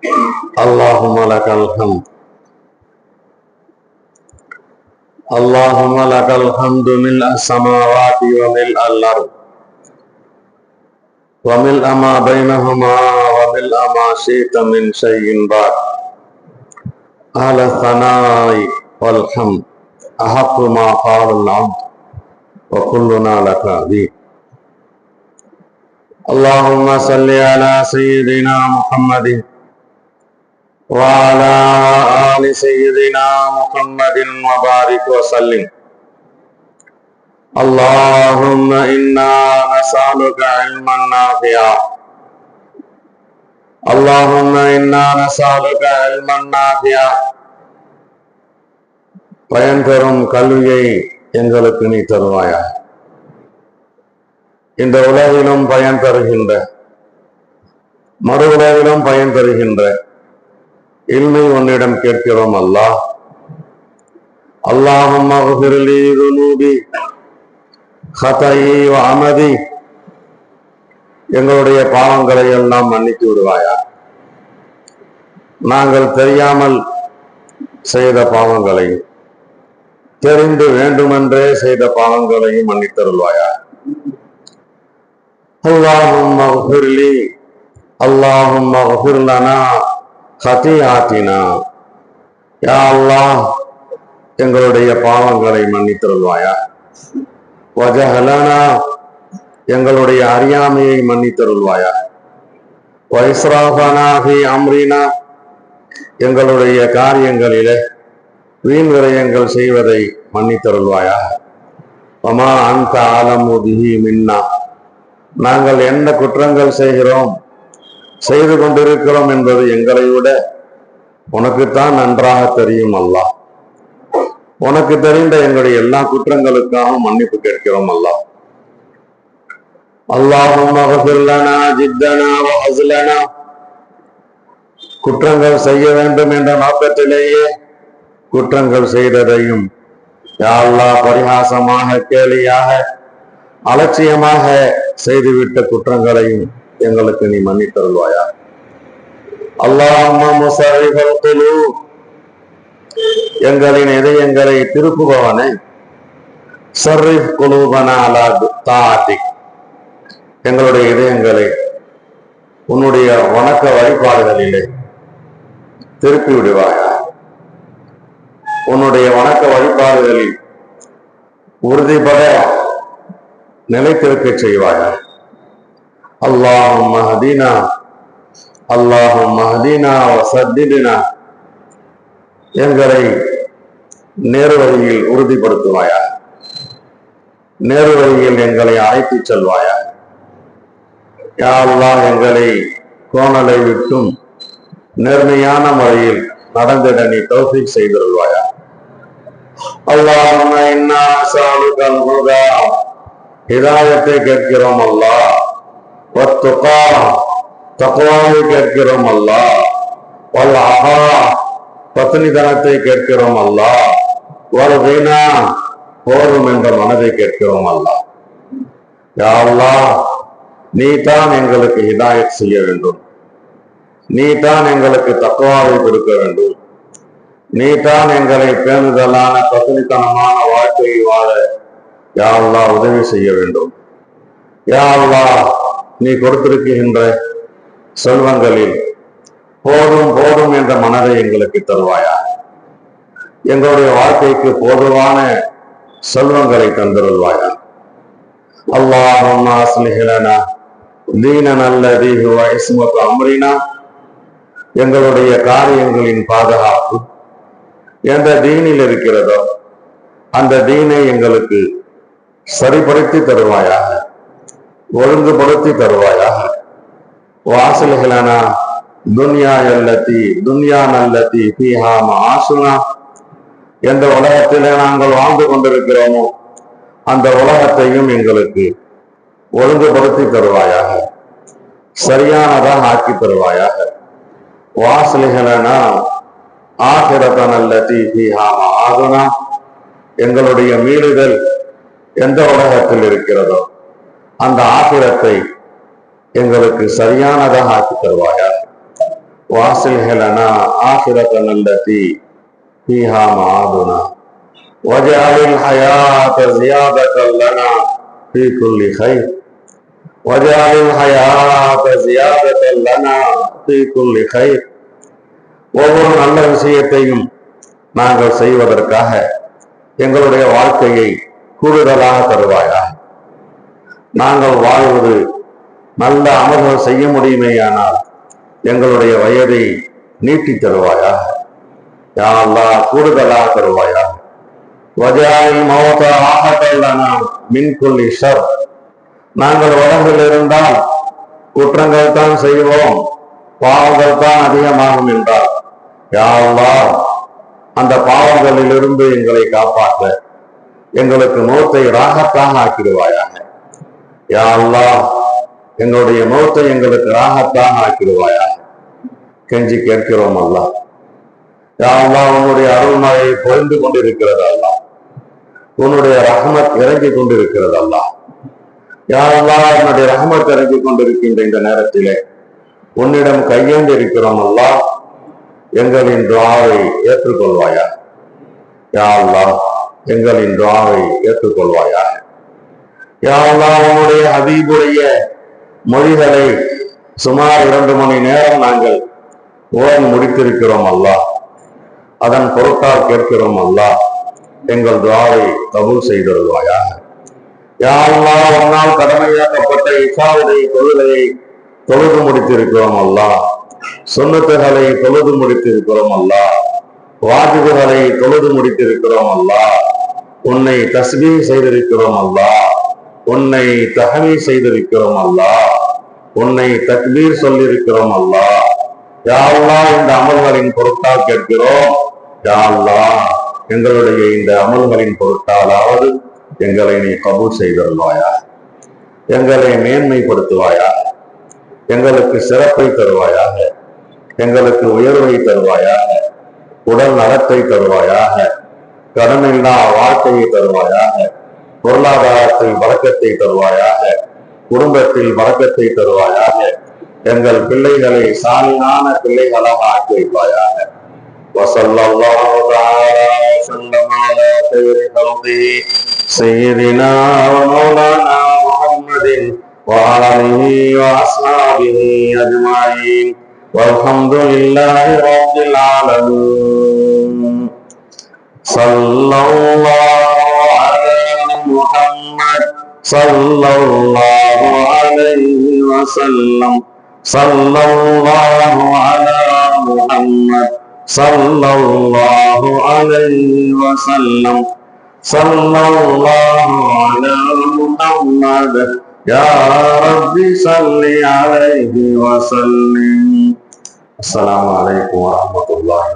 اللهم لك الحمد اللهم لك الحمد ملء السماوات وملء الأرض وملء ما بينهما وملء ما شئت من شيء بعد. أهل الثناء والحمد أحق ما قال العبد وكلنا لك عبيد. اللهم صل على سيدنا محمد وعلى آل سيدنا محمد وبارك وسلم. اللهم إنا نسألك علما نافعا اللهم إنا نسألك علما نافعا பயன் தரும் கல்வியை எங்களுக்கு நீ தருவாயா. இந்த உலகிலும் பயன் தருகின்ற, மறு உலகிலும் பயன் தருகின்ற இல்மை உன்னிடம் கேட்கிறோம் அல்லாஹ். அல்லாஹும்ம اغفر لي ذنوبي خطئي وعمدي. எங்களுடைய பாவங்களை எல்லாம் மன்னித்து விடுவாயா. நாங்கள் தெரியாமல் செய்த பாவங்களையும் தெரிந்து வேண்டுமென்றே செய்த பாவங்களையும் மன்னித்தருள்வாயா. அல்லாஹும்ம اغفر لي اللهم اغفر لنا خطيئاتنا. யா அல்லாஹ், எங்களுடைய பாவங்களை மன்னித்தருள்வாயா. வஜஹலனா, எங்களுடைய அறியாமையை மன்னித்தருள்வாயா. வைஸ்ராஃபனா ஃபீ அம்ரினா, எங்களுடைய காரியங்களிலே வீண் விரயங்கள் செய்வதை மன்னித்தருள்வாயா. வமா அன்த ஆலமு பிஹி மின்னா, நாங்கள் என்ன குற்றங்கள் செய்து கொண்டிருக்கிறோம் என்பது எங்களை விட உனக்குத்தான் நன்றாக தெரியும் அல்லாஹ். உனக்கு தெரிந்த எங்களுடைய எல்லா குற்றங்களுக்காகவும் மன்னிப்பு கேட்கிறோம் அல்லாஹ். அல்லாஹும்ம اغفر لنا جدنا وهزلنا. குற்றங்கள் செய்ய வேண்டும் என்ற நோக்கத்திலேயே குற்றங்கள் செய்ததையும் யா அல்லாஹ் பரிகாசமாக, கேலியாக, அலட்சியமாக செய்துவிட்ட குற்றங்களையும் எங்களுக்கு நீ மன்னித்தருள்வாயா. அல்லாஹும்ம முஸர்ரிஃபல் குலூப், எங்களின் இதயங்களை திருப்புபவனே, ஸர்ரிஃப் குலூபனா அலா தாஅத்திக், எங்களுடைய இதயங்களை உன்னுடைய வணக்க வழிபாடுகளிலே திருப்பி விடுவாயா. உன்னுடைய வணக்க வழிபாடுகளில் உறுதிபட நிலைத்திருக்க செய்வாயா. அல்லாஹும்ம ஹதீனா அல்லாஹும்ம ஹதீனா வஸத்தித்னா, எங்களை நேரு வழியில் உறுதிப்படுத்துவாயா. நேரு வழியில் எங்களை அழைத்துச் செல்வாயா. யா அல்லாஹ், எங்களை கோணலை விட்டும் நேர்மையான முறையில் நடந்திட நீ தௌஃபீக் செய்திருவாயா. அல்லாஹும்ம இன்னா நஸ்அலுகல் ஹுதா, ஹிதாயத்தை கேட்கிறோம் அல்லாஹ். வத்துகா, தக்வாவை கேட்கிறோம் அல்லாஹ். வல் அஃபா, பத்னிதனத்தை கேட்கிறோம் அல்லாஹ். வல் கினா, போதும் என்ற மனதை கேட்கிறோம் அல்லாஹ். யா அல்லாஹ், நீ தான் எங்களுக்கு ஹிதாயத் செய்ய வேண்டும். நீ தான் எங்களுக்கு தக்வாவை கொடுக்க வேண்டும். நீ தான் எங்களை பேணுதலான பத்னித்தனமான வாழ்க்கையை வாழ யா அல்லாஹ் உதவி செய்ய வேண்டும். யா அல்லாஹ், நீ கொடுத்திருக்கின்ற செல்வங்களில் போதும் போதும் என்ற மனதை எங்களுக்கு தருவாயா. எங்களுடைய வாழ்க்கைக்கு போதுவான செல்வங்களை தந்திருவாயா. அல்லாஹும்ம அஸ்லிஹ் லனா தீனனா அல்லதீ ஹுவ இஸ்மத்து அம்ரினா, எங்களுடைய காரியங்களின் பாதுகாப்பு எந்த தீனில் இருக்கிறதோ அந்த தீனை எங்களுக்கு சரிப்படுத்தி தருவாயாக, ஒழுங்குபடுத்தி தருவாயாக. வாஸ்லிஹ் லனா துன்யா அல்லதி ஃபீஹா மஆசுனா, எந்த உலகத்திலே நாங்கள் வாழ்ந்து கொண்டிருக்கிறோமோ அந்த உலகத்தையும் எங்களுக்கு ஒழுங்குபடுத்தி தருவாயாக, சரியானதாக ஆக்கி தருவாயாக. வாஸ்லிஹ் லனா ஆகிரத்தன் அல்லதி ஃபீஹா மஆதுனா, எங்களுடைய மீறுதல் எந்த உலகத்தில் இருக்கிறதோ அந்த ஆகிரத்தை எங்களுக்கு சரியானதாக ஆக்கி தருவாயாக. وأصلح لنا آخرتنا التي فيها معادنا واجعل الحياة زيادة لنا في كل خير واجعل الحياة زيادة لنا في كل خير. ஒவ்வொரு நல்ல விஷயத்தையும் நாங்கள் செய்வதற்காக எங்களுடைய வாழ்க்கையை கூடுதலாக தருவாயா. நாங்கள் வாழ்வது நல்ல அமல்கள் செய்ய முடியுமேயானால் எங்களுடைய வயதை நீட்டி தருவாயா. யா அல்லாஹ் கூடுதலாக தருவாயா. வஜாஇல் மௌத ராஹத்தல் லனா மின் குல்லி ஷர். நாங்கள் உலகில் இருந்தால் குற்றங்கள் தான் செய்வோம், பாவங்கள் தான் அதிகமாகும் என்றால் யா அல்லாஹ் அந்த பாவங்களிலிருந்து எங்களை காப்பாற்ற எங்களுக்கு மௌத்தை ராகத்தாக ஆக்கிடுவாயாக. யா அல்லாஹ் எங்களுடைய மௌத்தை எங்களுக்கு ராகத்தாக ஆக்கிடுவாயாக கெஞ்சி கேட்கிறோம் அல்லாஹ். யா அல்லாஹ் உன்னுடைய அருள்மழையை பொழிந்து கொண்டிருக்கிறது அல்லாஹ். உன்னுடைய ரஹ்மத் இறங்கி கொண்டிருக்கிறது அல்லாஹ். யா அல்லாஹ் உன்னுடைய ரஹ்மத் இறங்கி கொண்டிருக்கின்ற இந்த நேரத்திலே உன்னிடம் கையேந்து இருக்கிறோம் அல்லாஹ். எங்களின் துஆவை ஏற்றுக்கொள்வாயா. யா அல்லாஹ் எங்களின் துஆவை ஏற்றுக்கொள்வாயா. யா அல்லாஹ் உன்னுடைய ஹபீபுடைய மொழிகளை சுமார் 2 மணி நேரம் நாங்கள் ஓதி முடித்திருக்கிறோம் அல்லாஹ். அதன் பொருட்டால் கேட்கிறோம் அல்லாஹ். எங்கள் துஆவை கபூல் செய்திருவாயா. யா அல்லாஹ் உன்னால் கடமையாக்கப்பட்ட இஷாவுடைய தொழுகையை தொழுது முடித்திருக்கிறோம் அல்லாஹ். சுன்னத்துகளை தொழுது முடித்திருக்கிறோம் அல்லாஹ். வாஜிபுகளை தொழுது முடித்திருக்கிறோம் அல்லாஹ். உன்னை தஸ்பீஹ் செய்திருக்கிறோம் அல்லாஹ். உன்னை தஹ்மீத் செய்திருக்கிறோம் அல்லாஹ். உன்னை தக்பீர் சொல்லியிருக்கிறோம் அல்லாஹ். யா அல்லாஹ் இந்த அமல்களின் பொருட்டால் கேட்கிறோம். யா அல்லாஹ் எங்களுடைய இந்த அமல்களின் பொருட்டாலாவது எங்களை நீ கபூல் செய்தருள்வாயா. எங்களை மேன்மைப்படுத்துவாயா. எங்களுக்கு சிறப்பை தருவாயாக. எங்களுக்கு உயர்வை தருவாயாக. உடல் நலத்தை தருவாயாக. கடனில்லா வாழ்க்கையை தருவாயாக. பொருளாதாரத்தில் வழக்கத்தை தருவாயாக. குடும்பத்தில் வழக்கத்தை தருவாயாக. எங்கள் பிள்ளைகளை சாலினான பிள்ளைகளாக ஆக்கி வைப்பாயாக. வஸல்லல்லாஹு தஆலா வஸல்லம் அலா கைரி ஹல்கி சய்யிதினா வ மௌலானா முஹம்மதின் வ ஆலிஹி வ அஸ்ஹாபிஹி அஜ்மஈன் வல்ஹம்துலில்லாஹி ரப்பில் ஆலமீன். ஸல்லல்லாஹு அலா முஹம்மத் ஸல்லல்லாஹு அலைஹி வஸல்லம். ஸல்லல்லாஹு அலா முஹம்மத் ஸல்லல்லாஹு அலைஹி வஸல்லம். ஸல்லல்லாஹு அலா முஹம்மத் யா ரப்பி ஸல்லி அலைஹி வஸல்லிம். அஸ்ஸலாமு அலைக்கும் வரஹ்மத்துல்லாஹி.